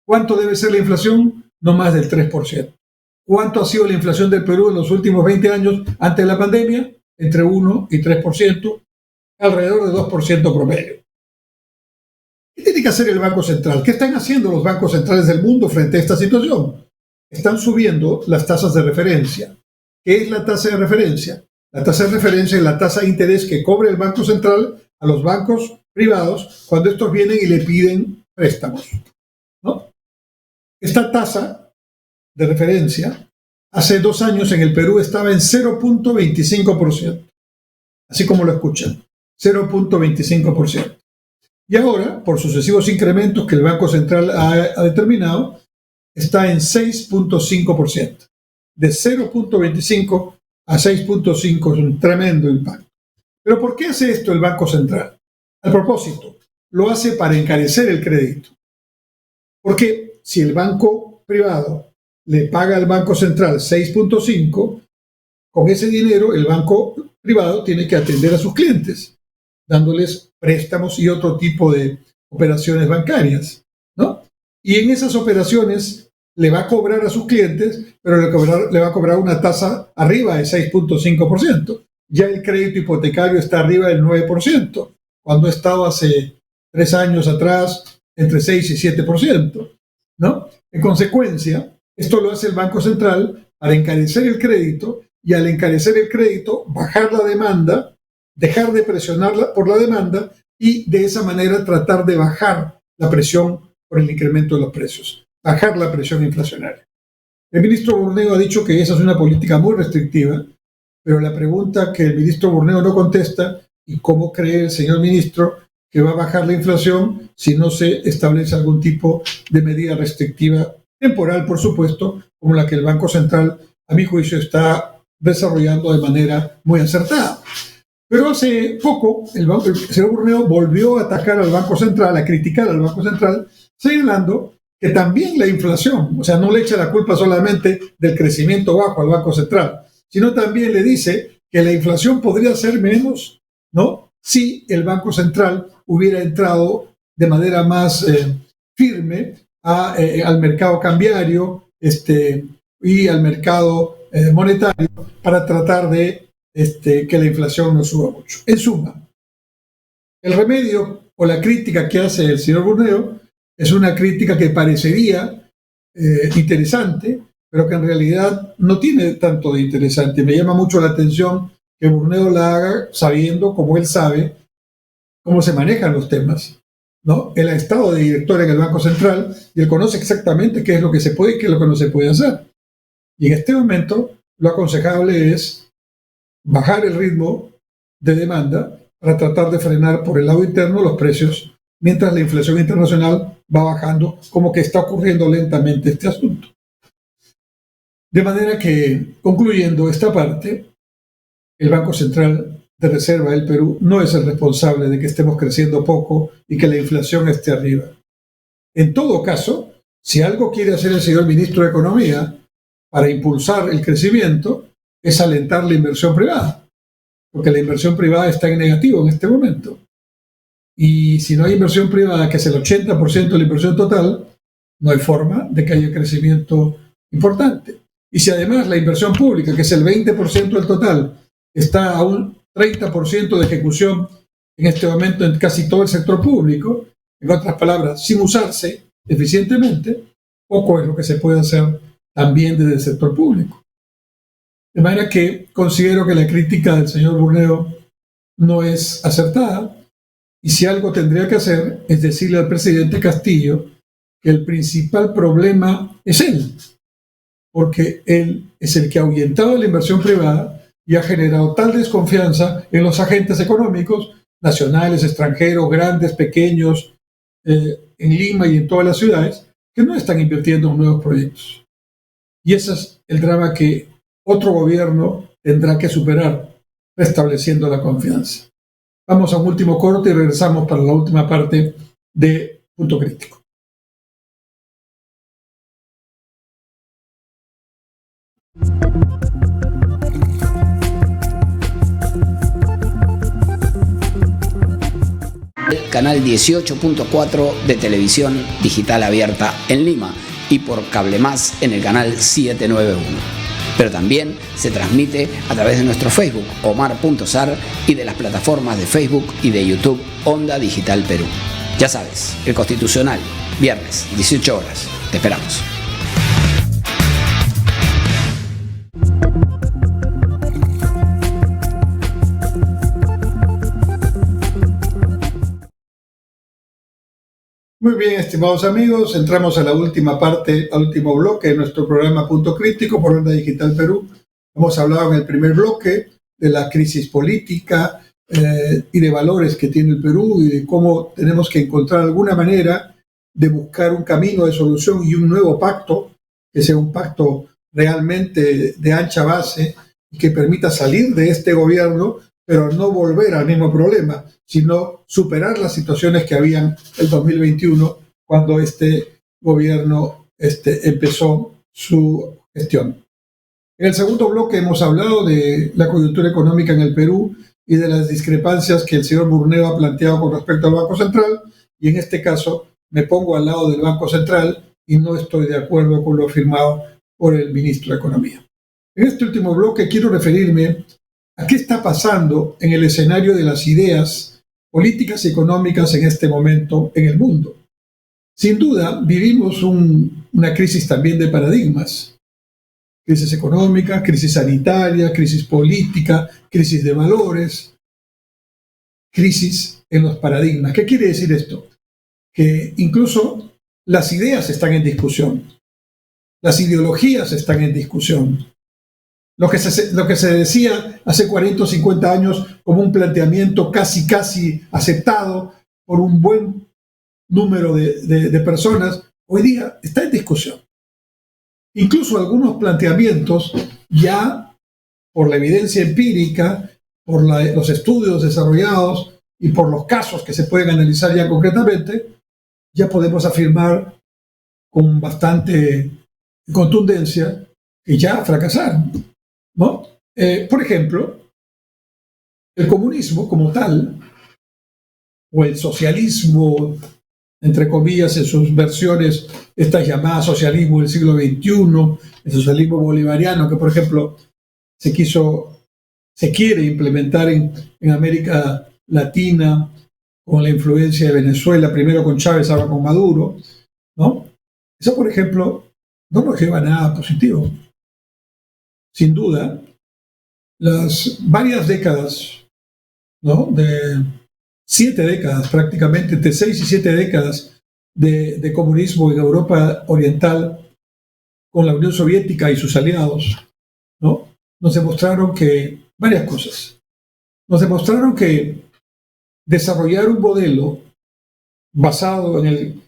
¿Cuánto debe ser la inflación? No más del 3%. ¿Cuánto ha sido la inflación del Perú en los últimos 20 años antes de la pandemia? Entre 1 y 3%, alrededor de 2% promedio. ¿Qué tiene que hacer el Banco Central? ¿Qué están haciendo los bancos centrales del mundo frente a esta situación? Están subiendo las tasas de referencia. ¿Qué es la tasa de referencia? La tasa de referencia es la tasa de interés que cobra el Banco Central a los bancos privados cuando estos vienen y le piden préstamos, ¿no? Esta tasa de referencia hace 2 años en el Perú estaba en 0.25%, así como lo escuchan, 0.25%. Y ahora, por sucesivos incrementos que el Banco Central ha determinado, está en 6.5%. De 0.25 a 6.5 es un tremendo impacto. ¿Pero por qué hace esto el Banco Central? A propósito, lo hace para encarecer el crédito. Porque si el banco privado le paga al Banco Central 6.5, con ese dinero el banco privado tiene que atender a sus clientes, dándoles préstamos y otro tipo de operaciones bancarias, ¿no? Y en esas operaciones le va a cobrar a sus clientes, pero le va a cobrar una tasa arriba de 6.5%. Ya el crédito hipotecario está arriba del 9%, cuando ha estado hace 3 años atrás entre 6 y 7%, ¿no? En consecuencia, esto lo hace el Banco Central para encarecer el crédito y al encarecer el crédito, bajar la demanda, dejar de presionarla por la demanda y de esa manera tratar de bajar la presión por el incremento de los precios, bajar la presión inflacionaria. El ministro Burneo ha dicho que esa es una política muy restrictiva, pero la pregunta que el ministro Burneo no contesta, ¿y cómo cree el señor ministro que va a bajar la inflación si no se establece algún tipo de medida restrictiva, temporal por supuesto, como la que el Banco Central, a mi juicio, está desarrollando de manera muy acertada? Pero hace poco el señor Burneo volvió a atacar al Banco Central, a criticar al Banco Central, señalando que también la inflación, o sea, no le echa la culpa solamente del crecimiento bajo al Banco Central, sino también le dice que la inflación podría ser menos, ¿no?, si el Banco Central hubiera entrado de manera más firme al mercado cambiario y al mercado monetario para tratar de que la inflación no suba mucho. En suma, el remedio o la crítica que hace el señor Burneo es una crítica que parecería interesante, pero que en realidad no tiene tanto de interesante. Me llama mucho la atención que Burneo la haga sabiendo, como él sabe, cómo se manejan los temas, ¿no? Él ha estado de director en el Banco Central y él conoce exactamente qué es lo que se puede y qué es lo que no se puede hacer. Y en este momento lo aconsejable es bajar el ritmo de demanda para tratar de frenar por el lado interno los precios, mientras la inflación internacional va bajando, como que está ocurriendo lentamente este asunto. De manera que, concluyendo esta parte, el Banco Central de Reserva del Perú no es el responsable de que estemos creciendo poco y que la inflación esté arriba. En todo caso, si algo quiere hacer el señor ministro de Economía para impulsar el crecimiento, es alentar la inversión privada, porque la inversión privada está en negativo en este momento. Y si no hay inversión privada, que es el 80% de la inversión total, no hay forma de que haya crecimiento importante. Y si además la inversión pública, que es el 20% del total, está a un 30% de ejecución en este momento en casi todo el sector público, en otras palabras, sin usarse eficientemente, poco es lo que se puede hacer también desde el sector público. De manera que considero que la crítica del señor Burneo no es acertada, y si algo tendría que hacer es decirle al presidente Castillo que el principal problema es él, porque él es el que ha ahuyentado la inversión privada y ha generado tal desconfianza en los agentes económicos, nacionales, extranjeros, grandes, pequeños, en Lima y en todas las ciudades, que no están invirtiendo en nuevos proyectos. Y ese es el drama que otro gobierno tendrá que superar, restableciendo la confianza. Vamos a un último corte y regresamos para la última parte de Punto Crítico. Canal 18.4 de televisión digital abierta en Lima y por Cable Más en el canal 791. Pero también se transmite a través de nuestro Facebook, Omar.Sar, y de las plataformas de Facebook y de YouTube Onda Digital Perú. Ya sabes, el Constitucional, viernes, 18 horas. Te esperamos. Muy bien, estimados amigos, entramos a la última parte, al último bloque de nuestro programa Punto Crítico por Onda Digital Perú. Hemos hablado en el primer bloque de la crisis política y de valores que tiene el Perú y de cómo tenemos que encontrar alguna manera de buscar un camino de solución y un nuevo pacto, que sea un pacto realmente de ancha base y que permita salir de este gobierno, pero no volver al mismo problema, sino superar las situaciones que habían el 2021 cuando este gobierno empezó su gestión. En el segundo bloque hemos hablado de la coyuntura económica en el Perú y de las discrepancias que el señor Burneo ha planteado con respecto al Banco Central, y en este caso me pongo al lado del Banco Central y no estoy de acuerdo con lo afirmado por el ministro de Economía. En este último bloque quiero referirme a qué está pasando en el escenario de las ideas políticas y económicas en este momento en el mundo. Sin duda, vivimos una crisis también de paradigmas. Crisis económica, crisis sanitaria, crisis política, crisis de valores, crisis en los paradigmas. ¿Qué quiere decir esto? Que incluso las ideas están en discusión, las ideologías están en discusión. Lo que se decía hace 40 o 50 años como un planteamiento casi aceptado por un buen número de personas, hoy día está en discusión. Incluso algunos planteamientos ya por la evidencia empírica, por los estudios desarrollados y por los casos que se pueden analizar ya concretamente, ya podemos afirmar con bastante contundencia que ya fracasaron, ¿no? Por ejemplo, el comunismo como tal, o el socialismo, entre comillas, en sus versiones, estas llamadas socialismo del siglo XXI, el socialismo bolivariano, que por ejemplo se quiere implementar en América Latina, con la influencia de Venezuela, primero con Chávez, ahora con Maduro, ¿no? Eso, por ejemplo, no nos lleva a nada positivo. Sin duda, las varias décadas, ¿no? De 7 décadas prácticamente, entre 6 y 7 décadas de comunismo en Europa Oriental con la Unión Soviética y sus aliados, ¿no? Nos demostraron que varias cosas. Nos demostraron que desarrollar un modelo basado en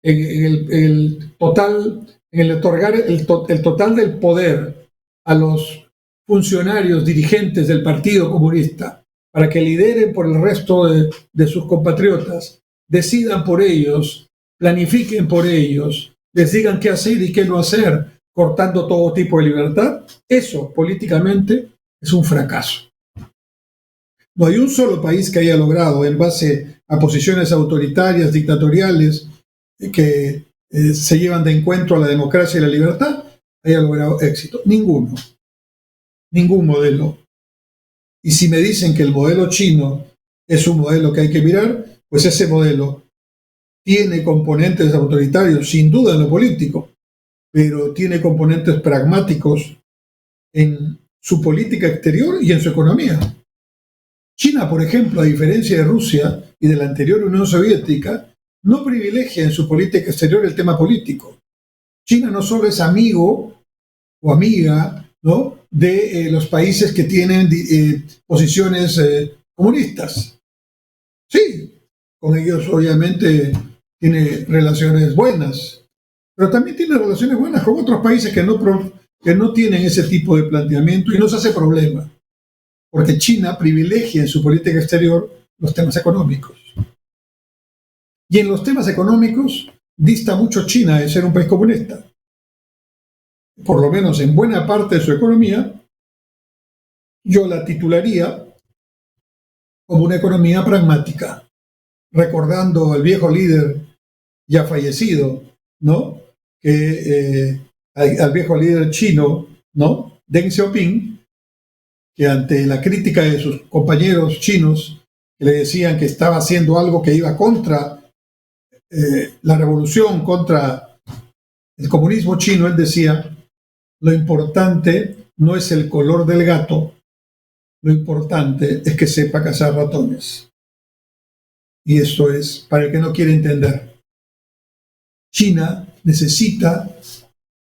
el total, en el otorgar el total del poder a los funcionarios dirigentes del Partido Comunista para que lideren por el resto de sus compatriotas, decidan por ellos, planifiquen por ellos, les digan qué hacer y qué no hacer, cortando todo tipo de libertad, eso políticamente es un fracaso. No hay un solo país que haya logrado, en base a posiciones autoritarias, dictatoriales, que se llevan de encuentro a la democracia y la libertad, haya logrado éxito. Ninguno. Ningún modelo. Y si me dicen que el modelo chino es un modelo que hay que mirar, pues ese modelo tiene componentes autoritarios, sin duda en lo político, pero tiene componentes pragmáticos en su política exterior y en su economía. China, por ejemplo, a diferencia de Rusia y de la anterior Unión Soviética, no privilegia en su política exterior el tema político. China no solo es amigo o amiga, ¿no?, de los países que tienen posiciones comunistas. Sí, con ellos obviamente tiene relaciones buenas, pero también tiene relaciones buenas con otros países que no que no tienen ese tipo de planteamiento y no se hace problema, porque China privilegia en su política exterior los temas económicos. Y en los temas económicos dista mucho China de ser un país comunista. Por lo menos en buena parte de su economía, yo la titularía como una economía pragmática, recordando al viejo líder ya fallecido, ¿no? Al viejo líder chino, ¿no? Deng Xiaoping, que ante la crítica de sus compañeros chinos, que le decían que estaba haciendo algo que iba contra la revolución, contra el comunismo chino, él decía: lo importante no es el color del gato, lo importante es que sepa cazar ratones. Y esto es para el que no quiere entender. China necesita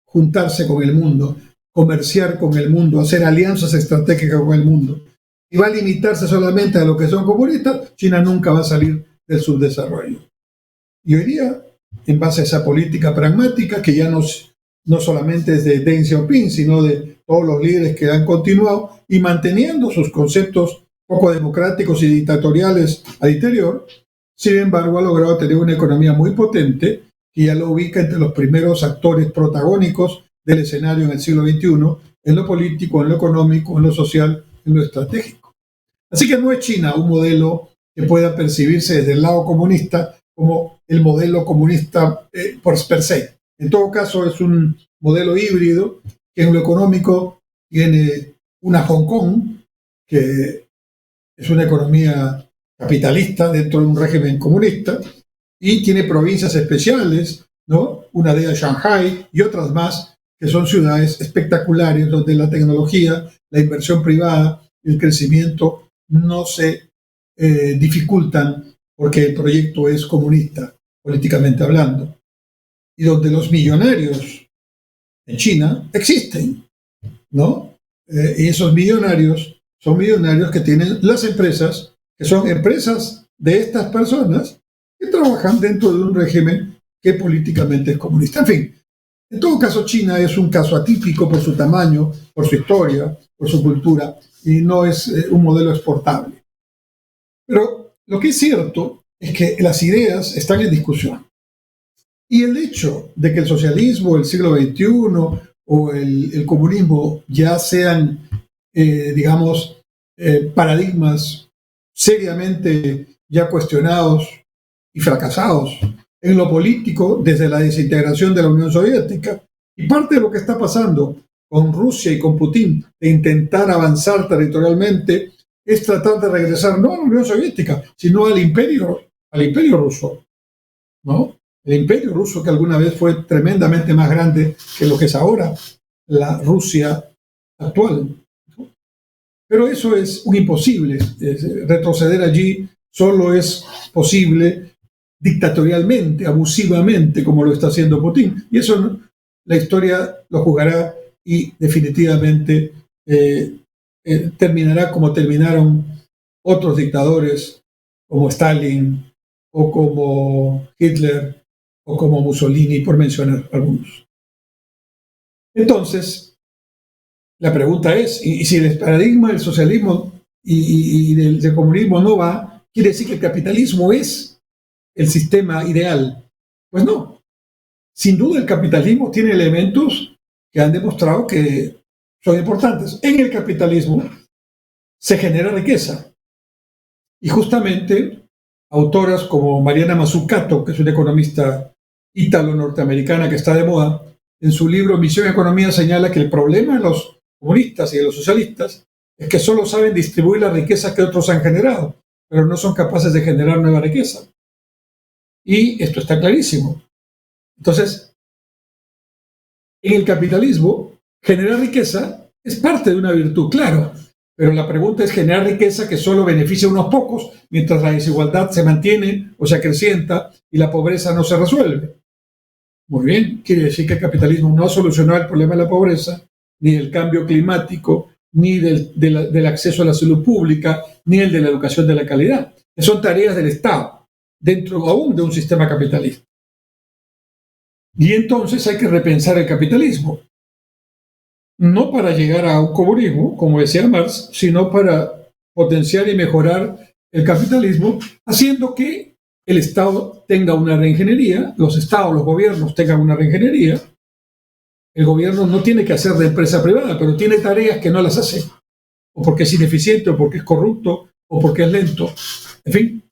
juntarse con el mundo, comerciar con el mundo, hacer alianzas estratégicas con el mundo. Y va a limitarse solamente a lo que son comunistas, China nunca va a salir del subdesarrollo. Y hoy día, en base a esa política pragmática, que ya no solamente es de Deng Xiaoping, sino de todos los líderes que han continuado y manteniendo sus conceptos poco democráticos y dictatoriales al interior, sin embargo ha logrado tener una economía muy potente que ya lo ubica entre los primeros actores protagónicos del escenario en el siglo XXI, en lo político, en lo económico, en lo social, en lo estratégico. Así que no es China un modelo que pueda percibirse desde el lado comunista como el modelo comunista por per se. En todo caso, es un modelo híbrido que en lo económico tiene una Hong Kong, que es una economía capitalista dentro de un régimen comunista, y tiene provincias especiales, ¿no? Una de ellas Shanghai y otras más, que son ciudades espectaculares donde la tecnología, la inversión privada y el crecimiento no se dificultan porque el proyecto es comunista, políticamente hablando. Y donde los millonarios en China existen, ¿no? Y esos millonarios son millonarios que tienen las empresas, que son empresas de estas personas que trabajan dentro de un régimen que políticamente es comunista. En fin, en todo caso, China es un caso atípico por su tamaño, por su historia, por su cultura, y no es un modelo exportable. Pero lo que es cierto es que las ideas están en discusión. Y el hecho de que el socialismo del siglo XXI o el comunismo ya sean, paradigmas seriamente ya cuestionados y fracasados en lo político desde la desintegración de la Unión Soviética, y parte de lo que está pasando con Rusia y con Putin de intentar avanzar territorialmente es tratar de regresar no a la Unión Soviética, sino al imperio ruso, ¿no? El imperio ruso, que alguna vez fue tremendamente más grande que lo que es ahora la Rusia actual. Pero eso es un imposible. Retroceder allí solo es posible dictatorialmente, abusivamente, como lo está haciendo Putin. Y eso la historia lo juzgará y definitivamente terminará como terminaron otros dictadores como Stalin o como Hitler o como Mussolini, por mencionar algunos. Entonces, la pregunta es, y si el paradigma del socialismo y del comunismo no va, ¿quiere decir que el capitalismo es el sistema ideal? Pues no. Sin duda el capitalismo tiene elementos que han demostrado que son importantes. En el capitalismo se genera riqueza. Y justamente autoras como Mariana Mazzucato, que es una economista ítalo-norteamericana que está de moda, en su libro Misión Economía señala que el problema de los comunistas y de los socialistas es que solo saben distribuir la riqueza que otros han generado, pero no son capaces de generar nueva riqueza. Y esto está clarísimo. Entonces, en el capitalismo, generar riqueza es parte de una virtud, claro, pero la pregunta es generar riqueza que solo beneficia a unos pocos, mientras la desigualdad se mantiene o se acrecienta y la pobreza no se resuelve. Muy bien, quiere decir que el capitalismo no ha solucionado el problema de la pobreza, ni del cambio climático, ni del acceso a la salud pública, ni el de la educación de la calidad, que son tareas del Estado, dentro aún de un sistema capitalista. Y entonces hay que repensar el capitalismo. no para llegar a un comunismo, como decía Marx, sino para potenciar y mejorar el capitalismo, haciendo que el Estado tenga una reingeniería, los estados, los gobiernos tengan una reingeniería. El gobierno no tiene que hacer de empresa privada, pero tiene tareas que no las hace, o porque es ineficiente, o porque es corrupto, o porque es lento, en fin.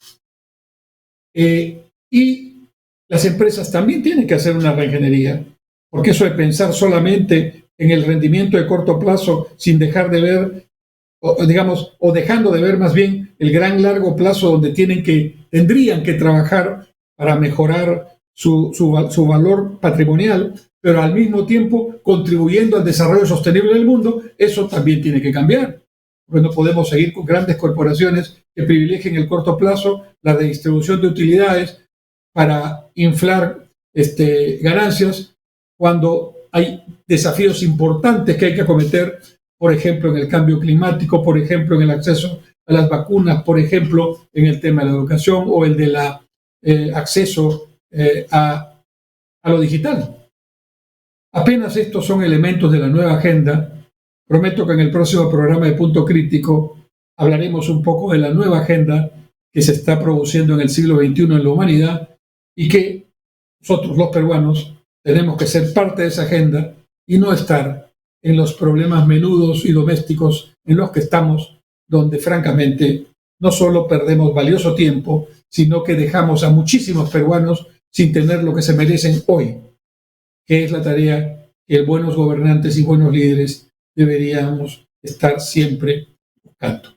Y las empresas también tienen que hacer una reingeniería, porque eso de pensar solamente en el rendimiento de corto plazo sin dejar de ver, o dejando de ver más bien el gran largo plazo donde tendrían que trabajar para mejorar su valor patrimonial, pero al mismo tiempo contribuyendo al desarrollo sostenible del mundo, eso también tiene que cambiar. Porque no podemos seguir con grandes corporaciones que privilegien el corto plazo, la redistribución de utilidades para inflar ganancias, cuando hay desafíos importantes que hay que acometer, por ejemplo, en el cambio climático, por ejemplo, en el acceso a las vacunas, por ejemplo, en el tema de la educación o el de la acceso a lo digital. Apenas estos son elementos de la nueva agenda. Prometo que en el próximo programa de Punto Crítico hablaremos un poco de la nueva agenda que se está produciendo en el siglo XXI en la humanidad y que nosotros, los peruanos, tenemos que ser parte de esa agenda y no estar en los problemas menudos y domésticos en los que estamos, donde francamente no solo perdemos valioso tiempo, sino que dejamos a muchísimos peruanos sin tener lo que se merecen hoy, que es la tarea que buenos gobernantes y buenos líderes deberíamos estar siempre buscando.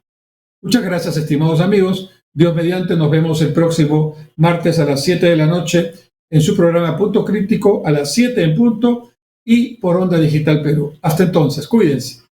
Muchas gracias, estimados amigos. Dios mediante, nos vemos el próximo martes a las 7 de la noche en su programa Punto Crítico, a las 7 en punto y por Onda Digital Perú. Hasta entonces, cuídense.